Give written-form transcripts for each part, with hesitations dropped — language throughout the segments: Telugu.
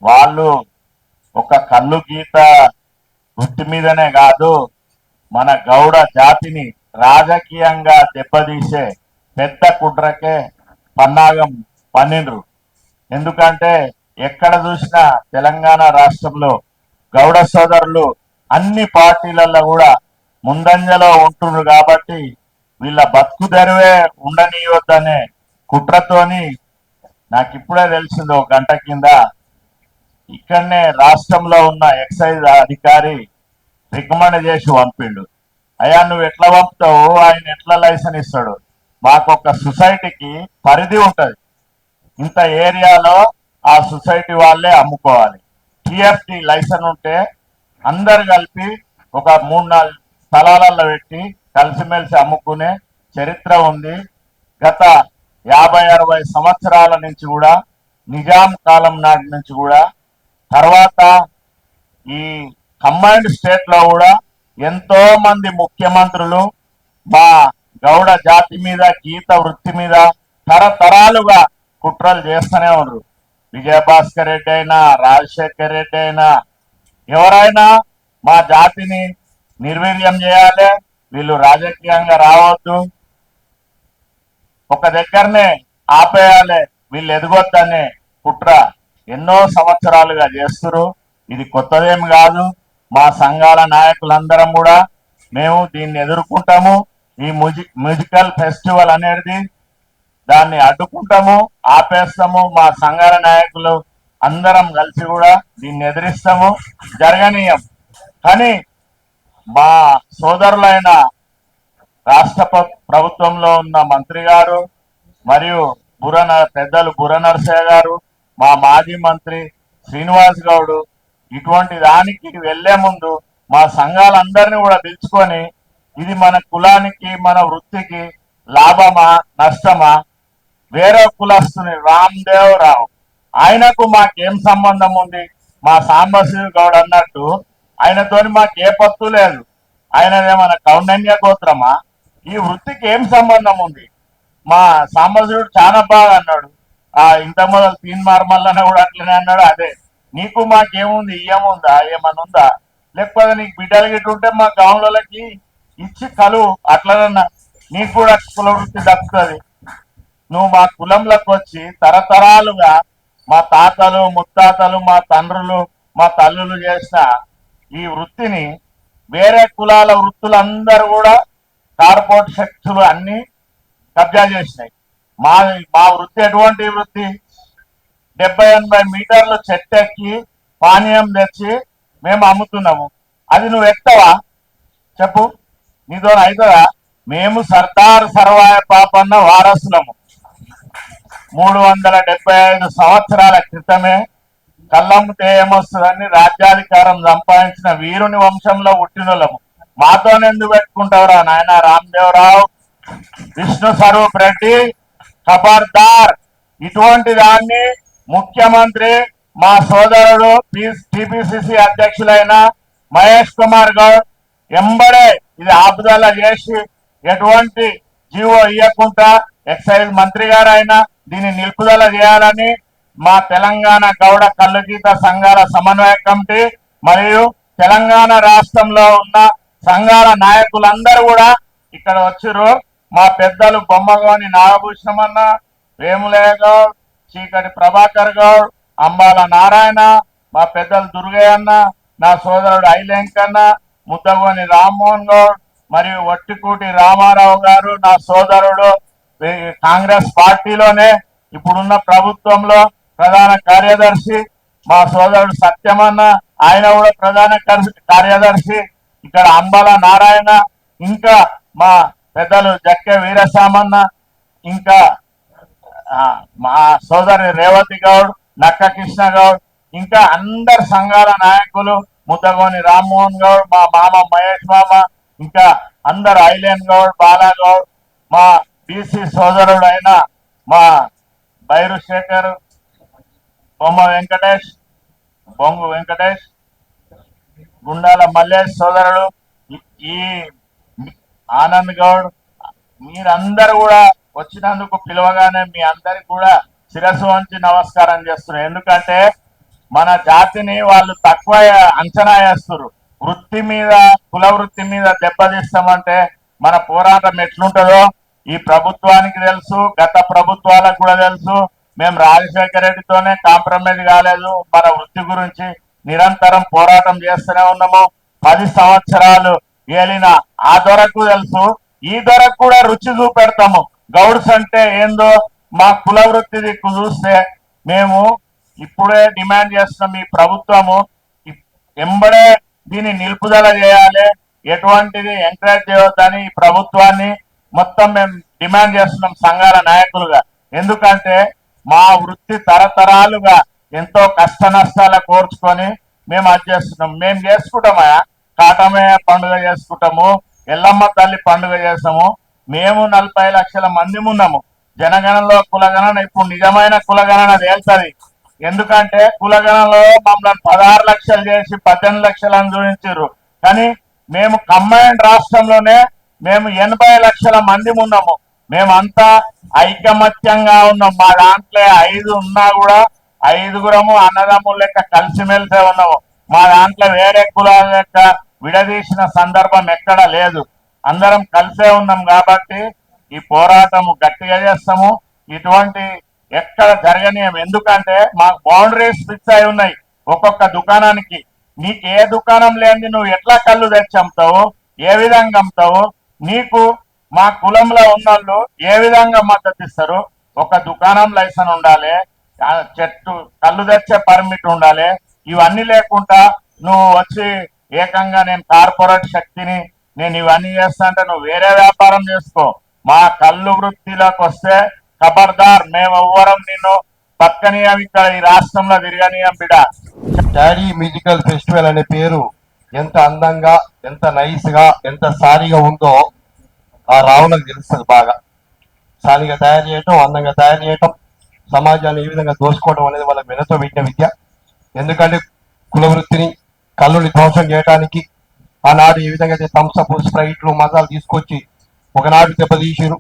వాళ్ళు ఒక కళ్ళు గీత వృత్తి మీదనే కాదు, మన గౌడ జాతిని రాజకీయంగా దెబ్బతీసే పెద్ద కుట్రకే పన్నాగం పన్నిండ్రు. ఎందుకంటే ఎక్కడ చూసినా తెలంగాణ రాష్ట్రంలో గౌడ సోదరులు అన్ని పార్టీలలో కూడా ముందంజలో ఉంటున్నారు కాబట్టి వీళ్ళ బతుకు తెరువే ఉండనీయొద్దనే కుట్రతోని నాకు ఇప్పుడే తెలిసింది ఒక గంట కింద ఇక్కడనే రాష్ట్రంలో ఉన్న ఎక్సైజ్ అధికారి రికమెండ్ చేసి పంపిండు. అయ్యా నువ్వు ఎట్లా పంపుతావు, ఆయన ఎట్లా లైసెన్స్ ఇస్తాడు? మాకు ఒక సొసైటీకి పరిధి ఉంటది, ఇంత ఏరియాలో ఆ సొసైటీ వాళ్ళే అమ్ముకోవాలి. టిఎఫ్టి లైసెన్స్ ఉంటే అందరు కలిపి ఒక 3-4 స్థలాలలో పెట్టి కలిసిమెలిసి అమ్ముకునే చరిత్ర ఉంది. గత 50-60 సంవత్సరాల నుంచి కూడా, నిజాం కాలం నాటి నుంచి కూడా, తర్వాత ఈ కంబైన్డ్ స్టేట్ లో కూడా ఎంతో మంది ముఖ్యమంత్రులు మా గౌడ జాతి మీద, గీత వృత్తి మీద తరతరాలుగా కుట్రలు చేస్తూనే ఉన్నారు. విజయభాస్కర్ రెడ్డి అయినా, రాజశేఖర్ రెడ్డి అయినా, ఎవరైనా మా జాతిని నిర్వీర్యం చేయాలి, వీళ్ళు రాజకీయంగా రావద్దు, ఒక దగ్గరనే ఆపేయాలి, వీళ్ళు ఎదగొద్దనే కుట్ర ఎన్నో సంవత్సరాలుగా చేస్తున్నారు. ఇది కొత్తదేం కాదు. మా సంఘాల నాయకులందరం కూడా మేము దీన్ని ఎదుర్కొంటాము. ఈ మ్యూజికల్ ఫెస్టివల్ అనేది దాన్ని అడ్డుకుంటాము, ఆపేస్తాము. మా సంఘాల నాయకులు అందరం కలిసి కూడా దీన్ని ఎదిరిస్తాము, జరగనీయం. కానీ మా సోదరులైన రాష్ట్ర ప్రభుత్వంలో ఉన్న మంత్రి గారు మరియు పెద్దలు బుర్ర నరసయ్య గారు, మా మాజీ మంత్రి శ్రీనివాస్ గౌడ్ ఇటువంటి దానికి వెళ్లే ముందు మా సంఘాలందరినీ కూడా పిలుచుకొని ఇది మన కులానికి, మన వృత్తికి లాభమా నష్టమా, వేరే కులస్తుని రామ్దేవ్ రావు ఆయనకు మాకేం సంబంధం ఉంది? మా సాంబశివ గౌడ్ అన్నట్టు ఆయనతోని మాకు ఏ పత్తు లేదు. ఆయనదేమన్నా కౌండన్య గోత్రమా? ఈ వృత్తికి ఏం సంబంధం ఉంది? మా సాంబశివుడు చాలా బాగా అన్నాడు. ఇంత మొదలు తీన్ మార్మల్లన కూడా అట్లనే అన్నాడు. అదే నీకు మాకేముంది, ఇయ్యముందా, ఏమనుందా? లేకపోతే నీకు బిడ్డలు గిట్టు ఉంటే మా గౌన్లకి ఇచ్చి కలువు, అట్లనన్నా నీకు కూడా కుల వృత్తి దక్కుతుంది. నువ్వు మా కులంలోకి వచ్చి తరతరాలుగా మా తాతలు ముత్తాతలు మా తండ్రులు మా తల్లులు చేసిన ఈ వృత్తిని వేరే కులాల వృత్తులందరూ కూడా కార్పొరేట్ శక్తులు అన్ని కబ్జా చేసినాయి. మా మా వృత్తి ఎటువంటి వృత్తి? 70-80 మీటర్లు చెట్టెక్కి పానీయం తెచ్చి మేము అమ్ముతున్నాము. అది నువ్వు ఎక్కవా చెప్పు? నీతో అవుతుందా? మేము సర్దార్ సర్వాయ పాపన్న వారసులము. 375 సంవత్సరాల క్రితమే కళ్ళమ్మితే ఏమొస్తుందని రాజ్యాధికారం సంపాదించిన వీరుని వంశంలో పుట్టినోళ్ళము. మాతోనెందుకు పెట్టుకుంటావురా నాయన రామదేవరావు, విష్ణు స్వరూప్ రెడ్డి, ఖబర్దార్. ఇటువంటి దాన్ని ముఖ్యమంత్రి మా సోదరుడు టిపిసిసి అధ్యక్షులైన మహేష్ కుమార్ గౌడ్ ఎంబడే ఇది ఆపుదల చేసి ఎటువంటి జీవో ఇవ్వకుండా ఎక్సైజ్ మంత్రి గారైనా దీన్ని నిలుపుదల చేయాలని మా తెలంగాణ గౌడ కల్లుగీత సంఘాల సమన్వయ కమిటీ మరియు తెలంగాణ రాష్ట్రంలో ఉన్న సంఘాల నాయకులందరూ కూడా ఇక్కడ వచ్చారు. మా పెద్దలు బొమ్మగోని నాగభూషణం అన్న, వేములయ్య గౌడ్, చీకటి ప్రభాకర్ గౌడ్, అంబాల నారాయణ, మా పెద్దలు దుర్గయ్య అన్న, నా సోదరుడు ఐలెంకన్న, ముద్దగోని రామ్మోహన్ గౌడ్ మరియు వట్టికూటి రామారావు గారు, నా సోదరుడు కాంగ్రెస్ పార్టీలోనే ఇప్పుడున్న ప్రభుత్వంలో ప్రధాన కార్యదర్శి మా సోదరుడు సత్యమన్న, ఆయన కూడా ప్రధాన కార్యదర్శి. ఇక్కడ అంబాల నారాయణ, ఇంకా మా పెద్దలు జక్కె వీరసామన్న, ఇంకా మా సోదరి రేవతి గౌడ్, నక్క కృష్ణ గౌడ్, ఇంకా అందరు సంఘాల నాయకులు, ముద్దగోని రామ్మోహన్ గౌడ్, మా మామ మహేష్ మామ, ఇంకా అందరు ఐలేన్ గౌడ్, బాలాగౌడ్, మా బీసీ సోదరుడు అయిన మా బైరు శేఖర్, బొంగు వెంకటేష్, గుండాల మల్లేష్ సోదరుడు, ఈ ఆనంద్ గౌడ్, మీరందరూ కూడా వచ్చినందుకు పిలవగానే మీ అందరికి కూడా శిరస్సు వంచి నమస్కారం చేస్తున్నాం. ఎందుకంటే మన జాతిని వాళ్ళు తక్కువ అంచనా వేస్తున్నారు. వృత్తి మీద, కుల వృత్తి మీద దెబ్బతీస్తామంటే మన పోరాటం ఎట్లుంటుందో ఈ ప్రభుత్వానికి తెలుసు, గత ప్రభుత్వాలకు కూడా తెలుసు. మేము రాజశేఖర రెడ్డితోనే కాంప్రమైజ్ కాలేదు. మన వృత్తి గురించి నిరంతరం పోరాటం చేస్తూనే ఉన్నాము. 10 సంవత్సరాలు ఏలిన ఆ దొరకు తెలుసు, ఈ దొరకు కూడా రుచి చూపెడతాము. గౌడ్స్ అంటే ఏందో మా కుల వృత్తి దిక్కు చూస్తే మేము ఇప్పుడే డిమాండ్ చేస్తున్నాం. ఈ ప్రభుత్వము ఎంబడే దీన్ని నిలుపుదల చేయాలి, ఎటువంటిది ఎంకరేజ్ చేయొద్దని ఈ ప్రభుత్వాన్ని మొత్తం మేము డిమాండ్ చేస్తున్నాం సంఘాల నాయకులుగా. ఎందుకంటే మా వృత్తి తరతరాలుగా ఎంతో కష్ట నష్టాల కోర్చుకొని మేము అది చేస్తున్నాం. మేము చేసుకుంటామా, కాటమయ్య పండుగ చేసుకుంటాము, ఎల్లమ్మ తల్లి పండుగ చేస్తాము. మేము 40 లక్షల మంది ఉన్నాము. జనగణనలో కులగణన ఇప్పుడు నిజమైన కులగణన తేల్తుంది. ఎందుకంటే కులగణనలో మమ్మల్ని 16 లక్షలు చేసి 18 లక్షలను చూపించారు. కానీ మేము కంబైన్డ్ రాష్ట్రంలోనే మేము 80 లక్షల మంది ఉన్నాము. మేమంతా ఐకమత్యంగా ఉన్నాం. మా దాంట్లో 5 ఉన్నా కూడా 5గురము అన్నదమ్ముల లెక్క కలిసిమెలిసే ఉన్నాము. మా దాంట్లో వేరే కులాల లెక్క విడదీసిన సందర్భం ఎక్కడ లేదు. అందరం కలిసే ఉన్నాం. కాబట్టి ఈ పోరాటము గట్టిగా చేస్తాము. ఇటువంటి ఎక్కడ జరగనీయం. ఎందుకంటే మాకు బౌండరీస్ ఫిక్స్ అయి ఉన్నాయి. ఒక్కొక్క దుకాణానికి నీకు ఏ దుకాణం లేని నువ్వు ఎట్లా కళ్ళు తెచ్చి అమ్ముతావు, ఏ విధంగా అమ్ముతావు, నీకు మా కులంలో ఉన్నోళ్ళు ఏ విధంగా మద్దతు ఇస్తారు. ఒక దుకాణం లైసెన్స్ ఉండాలి, చెట్టు కళ్ళు తెచ్చే పర్మిట్ ఉండాలి. ఇవన్నీ లేకుండా నువ్వు వచ్చి ఏకంగా నేను కార్పొరేట్ శక్తిని, నేను ఇవన్నీ చేస్తా అంటే నువ్వు వేరే వ్యాపారం చేసుకో. మా కళ్ళు వృత్తిలోకి వస్తే ఖబర్దార్, మేము ఎవ్వరం నిన్ను పక్కనీయం, ఇక్కడ ఈ రాష్ట్రంలో తిరగనీయం బిడ్డ. డాడీ మ్యూజికల్ ఫెస్టివల్ అనే పేరు ఎంత అందంగా, ఎంత నైస్ గా, ఎంత సారీగా ఉందో ఆ రావులకు తెలుస్తుంది. బాగా సారీగా తయారు చేయటం, అందంగా తయారు చేయటం, సమాజాన్ని ఈ విధంగా దోచుకోవడం అనేది వాళ్ళకి వెనతో పెట్టిన విద్య. ఎందుకంటే కుల వృత్తిని, కళ్ళుని ధ్వంసం చేయడానికి ఆనాడు ఈ విధంగా థమ్సప్, స్ప్రైట్లు, మజాలు తీసుకొచ్చి ఒకనాడు దెబ్బతీసిరు.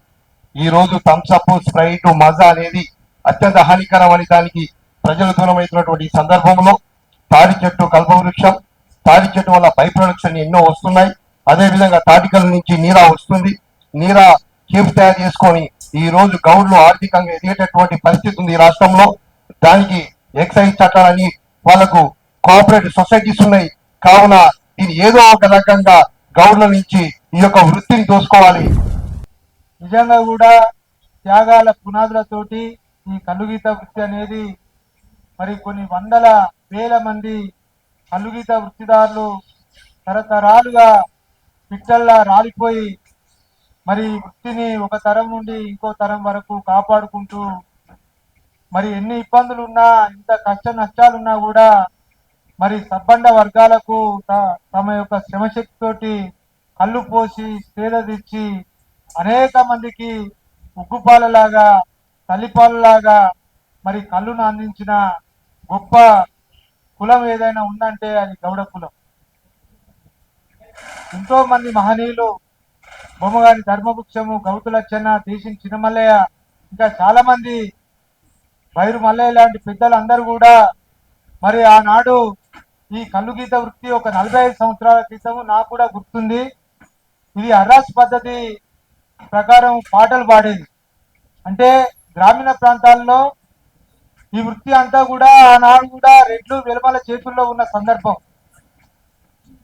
ఈ రోజు థమ్సప్, స్ప్రైట్, మజా అనేది అత్యంత హానికరం అని దానికి ప్రజలు దూరమవుతున్నటువంటి సందర్భంలో తాడి చెట్టు, కల్పవృక్షం, తాడి చెట్టు వల్ల బై ప్రొడక్షన్ ఎన్నో వస్తున్నాయి. అదేవిధంగా తాటికల నుంచి నీరా వస్తుంది. నీరా కేఫ్ తయారు చేసుకొని ఈ రోజు గౌడ్లు ఆర్థికంగా ఎదిగేటటువంటి పరిస్థితి ఉంది ఈ రాష్ట్రంలో. దానికి ఎక్సైజ్ చట్టాలని వాళ్లకు కోఆపరేటివ్ సొసైటీస్ ఉన్నాయి. కావున దీన్ని ఏదో ఒక రకంగా గౌడ్ల నుంచి ఈ యొక్క వృత్తిని దోసుకోవాలి. నిజంగా కూడా త్యాగాల పునాదులతోటి ఈ కల్లుగీత వృత్తి అనేది మరి కొన్ని వందల వేల మంది కల్లుగీత వృత్తిదారులు తరతరాలుగా పిట్టల్లా రాలిపోయి మరి వృత్తిని ఒక తరం నుండి ఇంకో తరం వరకు కాపాడుకుంటూ మరి ఎన్ని ఇబ్బందులు ఉన్నా, ఇంత కష్ట నష్టాలున్నా కూడా మరి సబ్బండ వర్గాలకు తమ యొక్క శ్రమశక్తితోటి కళ్ళు పోసి సేద తెచ్చి అనేక మందికి ఉగ్గుపాలలాగా, తల్లిపాలలాగా మరి కళ్ళును అందించిన గొప్ప కులం ఏదైనా ఉందంటే అది గౌడ కులం. ఎంతో మంది మహనీయులు, బొమ్మగాని ధర్మవృక్షము, గౌతులచ్చన్న, దేశం చిన్నమల్లయ్య, ఇంకా చాలా మంది, బైరు మల్లయ్య లాంటి పెద్దలందరూ కూడా మరి ఆనాడు ఈ కల్లుగీత వృత్తి ఒక 45 సంవత్సరాల క్రితం నాకు కూడా గుర్తుంది. ఇది అర్రాస్ పద్ధతి ప్రకారం పాటలు పాడేది. అంటే గ్రామీణ ప్రాంతాల్లో ఈ వృత్తి అంతా కూడా ఆనాడు కూడా రెడ్లు వెలమల చేతుల్లో ఉన్న సందర్భం.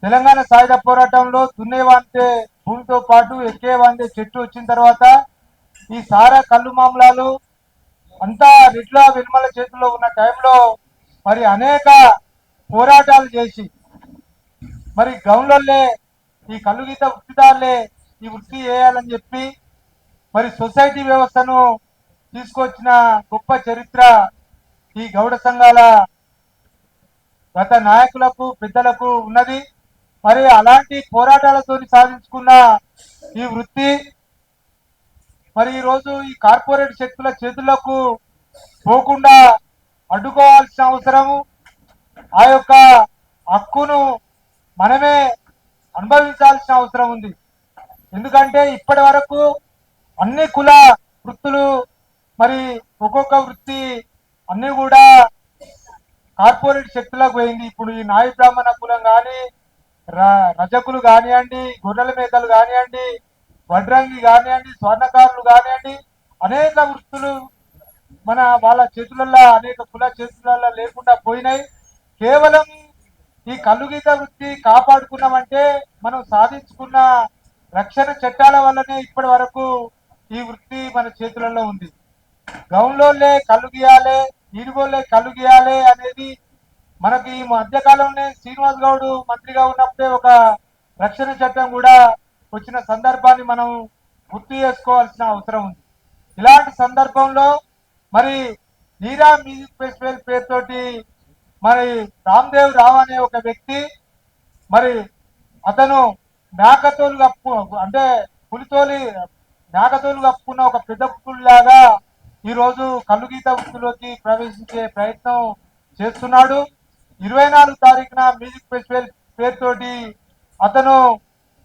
తెలంగాణ సాయుధ పోరాటంలో దున్నేవాంతే భూమితో పాటు ఎక్కేవాంతే చెట్టు వచ్చిన తర్వాత ఈ సారా కళ్ళు మామలాలు అంతా రెడ్ల వెలుమల చేతుల్లో ఉన్న టైంలో మరి అనేక పోరాటాలు చేసి మరి గౌన్లే ఈ కల్లుగీత వృత్తిదారులే ఈ వృత్తి చేయాలని చెప్పి మరి సొసైటీ వ్యవస్థను తీసుకొచ్చిన గొప్ప చరిత్ర ఈ గౌడ సంఘాల గత నాయకులకు, పెద్దలకు ఉన్నది. మరి అలాంటి పోరాటాలతో సాధించుకున్న ఈ వృత్తి మరి ఈరోజు ఈ కార్పొరేట్ శక్తుల చేతులకు పోకుండా అడ్డుకోవాల్సిన అవసరము, ఆ యొక్క హక్కును మనమే అనుభవించాల్సిన అవసరం ఉంది. ఎందుకంటే ఇప్పటి వరకు అన్ని కుల వృత్తులు మరి ఒక్కొక్క వృత్తి అన్ని కూడా కార్పొరేట్ శక్తులకు పోయింది. ఇప్పుడు ఈ నాయి బ్రాహ్మణ కులం కానీ, రజకులు కానివ్వండి, గొర్రెల మేకలు కానివ్వండి, వడ్రంగి కానివ్వండి, స్వర్ణకారులు కానివ్వండి, అనేక వృత్తులు మన వాళ్ళ చేతులలో, అనేక కుల చేతులలో లేకుండా పోయినాయి. కేవలం ఈ కల్లుగీత వృత్తి కాపాడుకున్నామంటే మనం సాధించుకున్న రక్షణ చట్టాల వల్లనే ఇప్పటి వరకు ఈ వృత్తి మన చేతులలో ఉంది. గౌన్లోనే కళ్ళు గీయాలి, ఈడుగోళ్ళే కళ్ళు గీయాలి అనేది మనకి ఈ మధ్యకాలంలో శ్రీనివాస్ గౌడ్ మంత్రిగా ఉన్నప్పుడే ఒక రక్షణ చట్టం కూడా వచ్చిన సందర్భాన్ని మనం గుర్తు చేసుకోవాల్సిన అవసరం ఉంది. ఇలాంటి సందర్భంలో మరి నీరా మ్యూజిక్ ఫెస్టివల్ పేరుతోటి మరి రామ్దేవ్ రావు అనే ఒక వ్యక్తి మరి అతను మేకతోలు కప్పు అంటే పులితోలి మేకతోలు కప్పుకున్న ఒక పెద్ద పులిలాగా ఈరోజు కల్లుగీత వృత్తిలోకి ప్రవేశించే ప్రయత్నం చేస్తున్నాడు. 24 తారీఖున మ్యూజిక్ ఫెస్టివల్ పేరుతోటి అతను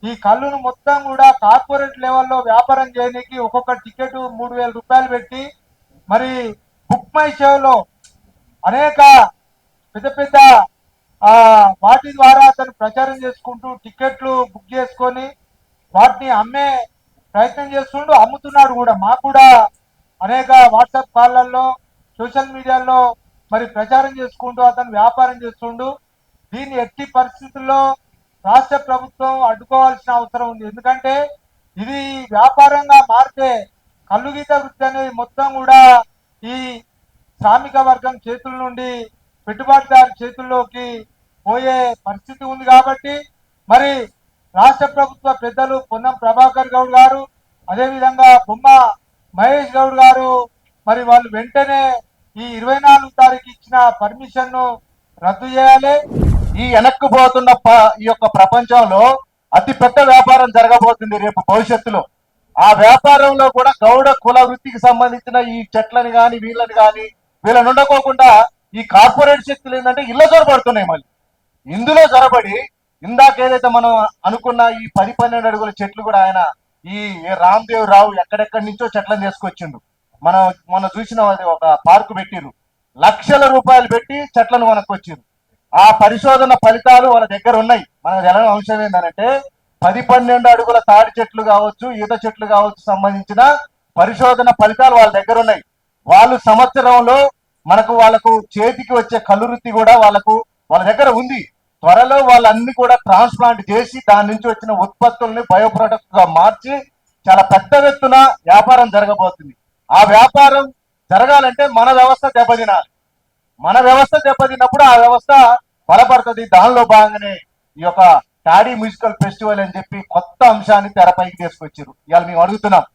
ఈ కళ్ళును మొత్తం కూడా కార్పొరేట్ లెవెల్లో వ్యాపారం చేయడానికి ఒక్కొక్క టికెట్ 3,000 రూపాయలు పెట్టి మరి బుక్ మై షోలో అనేక పెద్ద పెద్ద వాటి ద్వారా అతను ప్రచారం చేసుకుంటూ టికెట్లు బుక్ చేసుకొని వాటిని అమ్మే ప్రయత్నం చేస్తుండు, అమ్ముతున్నాడు కూడా. మాకు కూడా అనేక వాట్సాప్ కాళ్ళల్లో సోషల్ మీడియాలో మరి ప్రచారం చేసుకుంటూ అతను వ్యాపారం చేస్తుండు. దీన్ని ఎట్టి పరిస్థితుల్లో రాష్ట్ర ప్రభుత్వం అడ్డుకోవాల్సిన అవసరం ఉంది. ఎందుకంటే ఇది వ్యాపారంగా మారితే కల్లుగీత వృత్తి అనేది మొత్తం కూడా ఈ శ్రామిక వర్గం చేతుల నుండి పెట్టుబడిదారు చేతుల్లోకి పోయే పరిస్థితి ఉంది. కాబట్టి మరి రాష్ట్ర ప్రభుత్వ పెద్దలు పొన్నం ప్రభాకర్ గౌడ్ గారు, అదేవిధంగా బొమ్మ మహేష్ గౌడ్ గారు మరి వాళ్ళు వెంటనే ఈ 24 తారీఖు ఇచ్చిన పర్మిషన్ ను రద్దు చేయాలి. ఈ వెనక్కుపోతున్న ఈ యొక్క ప్రపంచంలో అతి పెద్ద వ్యాపారం జరగబోతుంది రేపు భవిష్యత్తులో. ఆ వ్యాపారంలో కూడా గౌడ కుల వృత్తికి సంబంధించిన ఈ చెట్లని కానీ వీళ్ళని ఉండకోకుండా ఈ కార్పొరేట్ శక్తులు ఏంటంటే ఇళ్ళ జొరబడుతున్నాయి. మళ్ళీ ఇందులో జొరబడి ఇందాక ఏదైతే మనం అనుకున్న ఈ 10-12 అడుగుల చెట్లు కూడా ఆయన ఈ రామ్దేవ్ రావు ఎక్కడెక్కడి నుంచో చెట్లను తీసుకొచ్చిండు. మనం చూసిన ఒక పార్కు పెట్టిరు, లక్షల రూపాయలు పెట్టి చెట్లను కొనుక్కొచ్చారు. ఆ పరిశోధన ఫలితాలు వాళ్ళ దగ్గర ఉన్నాయి. మనకు తెలవని అంశం ఏంటంటే 10-12 అడుగుల తాడి చెట్లు కావచ్చు, ఈత చెట్లు కావచ్చు సంబంధించిన పరిశోధన ఫలితాలు వాళ్ళ దగ్గర ఉన్నాయి. వాళ్ళు సంవత్సరంలో వాళ్ళకు చేతికి వచ్చే కళ్ళు వృత్తి కూడా వాళ్ళ దగ్గర ఉంది. త్వరలో వాళ్ళన్ని కూడా ట్రాన్స్ప్లాంట్ చేసి దాని నుంచి వచ్చిన ఉత్పత్తుల్ని బయో ప్రొడక్ట్ గా మార్చి చాలా పెద్ద ఎత్తున వ్యాపారం జరగబోతుంది. ఆ వ్యాపారం జరగాలంటే మన వ్యవస్థ దెబ్బతినాలి. మన వ్యవస్థ దెబ్బతిన్నప్పుడు ఆ వ్యవస్థ బలపడుతుంది. దానిలో భాగంగానే ఈ యొక్క టాడీ మ్యూజికల్ ఫెస్టివల్ అని చెప్పి కొత్త అంశాన్ని తెరపైకి తీసుకొచ్చారు. ఇవాళ మేము అడుగుతున్నాం,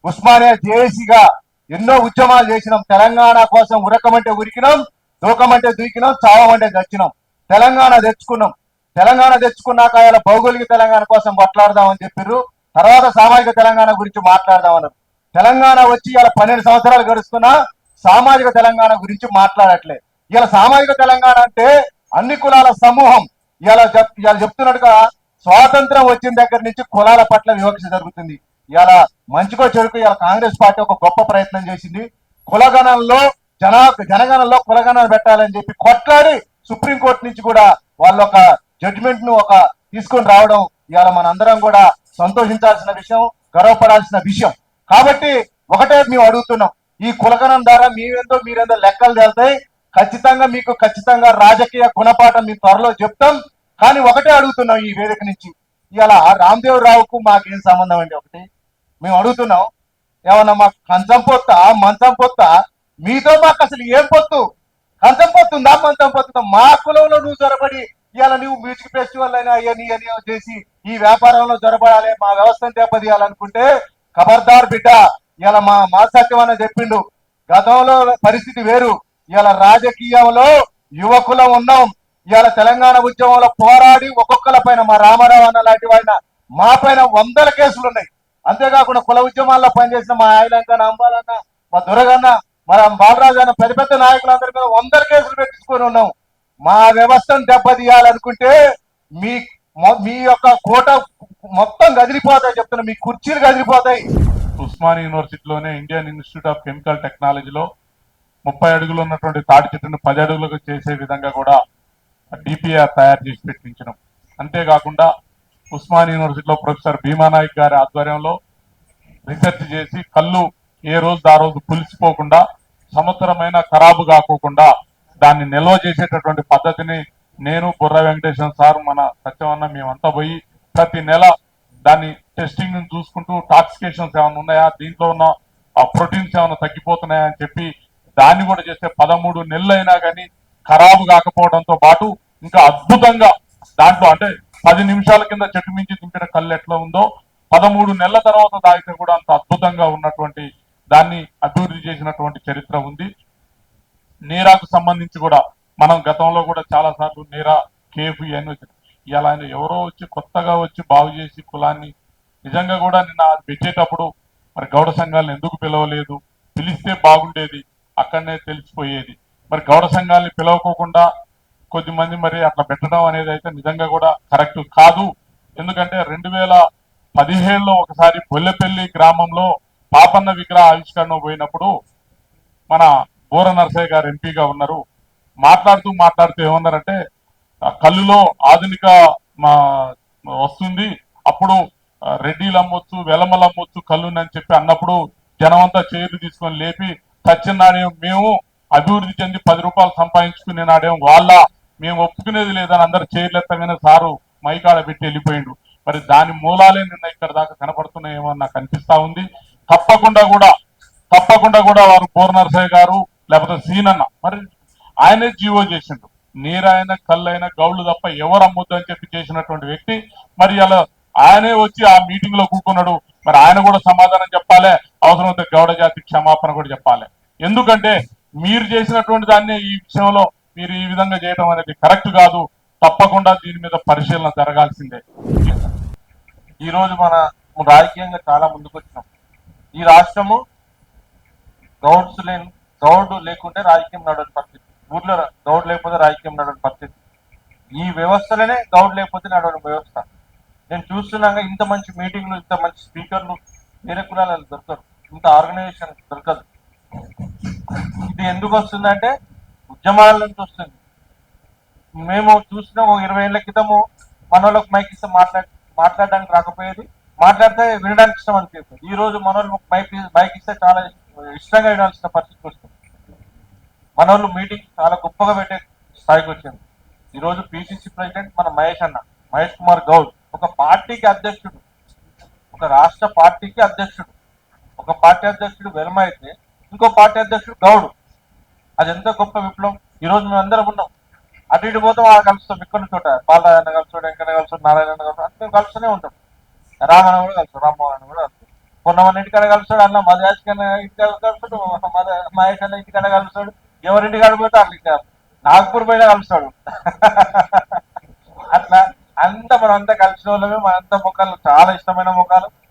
ఉస్మానియా జేఏసీగా ఎన్నో ఉద్యమాలు చేసినాం. తెలంగాణ కోసం ఉరకమంటే ఉరికినాం, దూకమంటే దూకినాం, చావమంటే చచ్చినాం. తెలంగాణ తెచ్చుకున్నాక ఇలా భౌగోళిక తెలంగాణ కోసం కొట్లాడదామని చెప్పారు. తర్వాత సామాజిక తెలంగాణ గురించి మాట్లాడదామన్నారు. తెలంగాణ వచ్చి ఇలా 12 సంవత్సరాలు గడుస్తున్నా సామాజిక తెలంగాణ గురించి మాట్లాడట్లే. ఇలా సామాజిక తెలంగాణ అంటే అన్ని కులాల సమూహం. ఇవాళ చెప్తున్నట్టుగా స్వాతంత్రం వచ్చిన దగ్గర నుంచి కులాల పట్ల వివక్ష జరుగుతుంది. ఇలా మంచికో చెడుకు ఇలా కాంగ్రెస్ పార్టీ ఒక గొప్ప ప్రయత్నం చేసింది. కులగణంలో జనగణంలో కులగణన పెట్టాలని చెప్పి కొట్లాడి సుప్రీంకోర్టు నుంచి కూడా వాళ్ళ ఒక జడ్జిమెంట్ ను తీసుకొని రావడం ఇవాళ మనందరం కూడా సంతోషించాల్సిన విషయం, గర్వపడాల్సిన విషయం. కాబట్టి ఒకటే మేము అడుగుతున్నాం, ఈ కులగణం ద్వారా మీరేందో లెక్కలు తేలుతాయి. ఖచ్చితంగా రాజకీయ గుణపాఠం మీ త్వరలో చెప్తాం. కానీ ఒకటే అడుగుతున్నాం ఈ వేదిక నుంచి, ఇవాళ రామ్దేవ్ రావుకు మాకేం సంబంధం అండి? ఒకటి మేము అడుగుతున్నాం, ఏమన్నా మాకు కంచం మంచం పొత్తా? మీతో మాకు అసలు ఏం పొత్తు? కంచం పొత్తుందా, మంచం పొత్తుందా? మా కులంలో నువ్వు జొరబడి ఇవాళ నువ్వు మ్యూజిక్ ఫెస్టివల్ అయినా అని చేసి ఈ వ్యాపారంలో జొరబడాలి, మా వ్యవస్థను దెబ్బతీయాలనుకుంటే ఖబర్దార్ బిడ్డ. ఇవాళ మా సత్యమన్న చెప్పిండు, గతంలో పరిస్థితి వేరు. ఇవాళ రాజకీయంలో యువకులం ఉన్నాం. ఇవాళ తెలంగాణ ఉద్యమంలో పోరాడి ఒక్కొక్కల పైన, మా రామారావు అన్న లాంటి ఆయన మా పైన 100 కేసులు ఉన్నాయి. అంతేకాకుండా కుల ఉద్యమాల్లో పనిచేసిన మా ఆయలంకన్న, అంబాలన్న, మా దురగన్న, మన బాలరాజు అన్న పెద్ద నాయకులందరి మీద 100 కేసులు పెట్టించుకొని ఉన్నాం. మా వ్యవస్థను దెబ్బతీయాలనుకుంటే మీ యొక్క కోట మొత్తం గదిలిపోతాయి చెప్తున్నా, మీ కుర్చీలు గదిలిపోతాయి. ఉస్మానియా యూనివర్సిటీలోనే ఇండియన్ ఇన్స్టిట్యూట్ ఆఫ్ కెమికల్ టెక్నాలజీలో 30 అడుగులు ఉన్నటువంటి తాటి చెట్టును 10 అడుగులకు చేసే విధంగా కూడా డిపిఆర్ తయారు చేసి పెట్టించినాం. అంతేకాకుండా ఉస్మాన్ యూనివర్సిటీలో ప్రొఫెసర్ భీమానాయక్ గారి ఆధ్వర్యంలో రీసెర్చ్ చేసి కళ్ళు ఏ రోజు ఆ రోజు పులిసిపోకుండా సంవత్సరమైన ఖరాబు కాకోకుండా దాన్ని నిల్వ చేసేటటువంటి పద్ధతిని నేను బుర్ర వెంకటేశ్వర సార్ మన సత్యవన్న మేమంతా పోయి ప్రతి నెల దాన్ని టెస్టింగ్ చూసుకుంటూ టాక్సికేషన్స్ ఏమైనా ఉన్నాయా, దీంట్లో ఉన్న ప్రోటీన్స్ ఏమైనా తగ్గిపోతున్నాయా అని చెప్పి దాన్ని కూడా చేస్తే 13 నెలలు అయినా కానీ ఖరాబు కాకపోవడంతో పాటు ఇంకా అద్భుతంగా దాంట్లో అంటే 10 నిమిషాల కింద చెట్టు మించి దింపిన కళ్ళు ఎట్లా ఉందో 13 నెలల తర్వాత తాగితే కూడా అంత అద్భుతంగా ఉన్నటువంటి దాన్ని అభివృద్ధి చేసినటువంటి చరిత్ర ఉంది. నీరాకు సంబంధించి కూడా మనం గతంలో కూడా చాలా సార్లు నీరా కేఫ్ ఇవన్నీ వచ్చి ఇలా ఆయన ఎవరో వచ్చి కొత్తగా వచ్చి బాగు చేసి కులాన్ని నిజంగా కూడా నిన్న అది పెట్టేటప్పుడు మరి గౌడ సంఘాలను ఎందుకు పిలవలేదు, పిలిస్తే బాగుండేది, అక్కడనే తెలిసిపోయేది. మరి గౌడ సంఘాలని పిలవకోకుండా కొద్దిమంది మరి అట్లా పెట్టడం అనేది అయితే నిజంగా కూడా కరెక్ట్ కాదు. ఎందుకంటే 2017లో ఒకసారి బొల్లెపల్లి గ్రామంలో పాపన్న విగ్రహ ఆవిష్కరణ పోయినప్పుడు మన బూర నరసయ్య గారు ఎంపీగా ఉన్నారు. మాట్లాడుతూ ఏమన్నారంటే కళ్ళులో ఆధునిక వస్తుంది, అప్పుడు రెడ్డిలు అమ్మొచ్చు వెలమలు అమ్మొచ్చు కళ్ళుని చెప్పి అన్నప్పుడు జనమంతా చైర్లు తీసుకొని లేపి సత్యనారాయణ మేము అభివృద్ధి చెంది 10 రూపాయలు సంపాదించుకునే నాడేం వాళ్ళ మేము ఒప్పుకునేది లేదని అందరు చైర్లు ఎత్తగానే సారు మైకాడ పెట్టి వెళ్ళిపోయిండు. మరి దాని మూలాలే నిన్న ఇక్కడ దాకా కనపడుతున్నాయేమో నాకు అనిపిస్తా ఉంది. తప్పకుండా కూడా వారు బూర నరసయ్య గారు లేకపోతే సీనన్న మరి ఆయనే జీవో చేసిండు. నీరైన కళ్ళైన గౌళ్ళు తప్ప ఎవరు అమ్మొద్దు అని చెప్పి చేసినటువంటి వ్యక్తి మరి అలా ఆయనే వచ్చి ఆ మీటింగ్ లో కూకున్నాడు. మరి ఆయన కూడా సమాధానం చెప్పాలి, అవసరమైతే గౌడ జాతి క్షమాపణ కూడా చెప్పాలి. ఎందుకంటే మీరు చేసినటువంటి దాన్ని ఈ విషయంలో మీరు ఈ విధంగా చేయడం అనేది కరెక్ట్ కాదు. తప్పకుండా దీని మీద పరిశీలన జరగాల్సిందే. ఈ రోజు మన రాజకీయంగా చాలా ముందుకు వచ్చినాం. ఈ రాష్ట్రము గౌడ్ లేకుంటే రాజకీయం నడవని పరిస్థితి, ఊర్లో గౌడ్ లేకపోతే రాజకీయం నడవని పరిస్థితి, ఈ వ్యవస్థలోనే గౌడ్ లేకపోతే నడవని వ్యవస్థ. నేను చూస్తున్నాగా ఇంత మంచి మీటింగ్లు, ఇంత మంచి స్పీకర్లు వేరే కులాలలో దొరకరు, ఇంత ఆర్గనైజేషన్ దొరకదు. ఇది ఎందుకు వస్తుందంటే ఉద్యమాల నుంచి వస్తుంది. మేము చూసిన 20 ఏళ్ల క్రితము మనోళ్ళకు మైక్ ఇస్తే మాట్లాడడానికి రాకపోయేది, మాట్లాడితే వినడానికి ఇష్టం అనిపిస్తుంది. ఈ రోజు మనోళ్ళు మైక్ ఇస్తే చాలా ఇష్టంగా వినాల్సిన పరిస్థితి వస్తుంది. మనోళ్ళు మీటింగ్ చాలా గొప్పగా పెట్టే స్థాయికి వచ్చింది. ఈరోజు పిసిసి ప్రెసిడెంట్ మన మహేష్ కుమార్ గౌడ్ ఒక పార్టీకి అధ్యక్షుడు, ఒక రాష్ట్ర పార్టీకి అధ్యక్షుడు. ఒక పార్టీ అధ్యక్షుడు వెల్మ అయితే ఇంకో పార్టీ అధ్యక్షుడు గౌడు. అది ఎంత గొప్ప విప్లవం. ఈరోజు మేము అందరం ఉన్నాం, అటు ఇటు పోతాం, కలుస్తాం. ఇక్కడ చోట బాలరాజన్న కలుస్తాడు, వెంకన్న కలుస్తాడు, నారాయణ కలుస్తాడు, అంటే మేము కలుస్తూనే ఉంటాం. రామన్న కూడా కలుస్తాడు, రామ్మోహన్ అన్న కూడా కలుస్తాడు. కొన్నమన్న ఇంటికాడ కలుస్తాడు, అన్న మధురాజ్ కన్నా ఇంటికాడ కలుస్తాడు, మహేష్ అన్న ఇంటికాడ కలుస్తాడు, ఎవరింటి కాడ పోతే అట్లా నాగపూర్ పైన కలుస్తాడు. అట్లా అంతా మనం అంతా కలిసిన వాళ్ళమే. మనంతా ముఖాలు చాలా ఇష్టమైన ముఖాలు.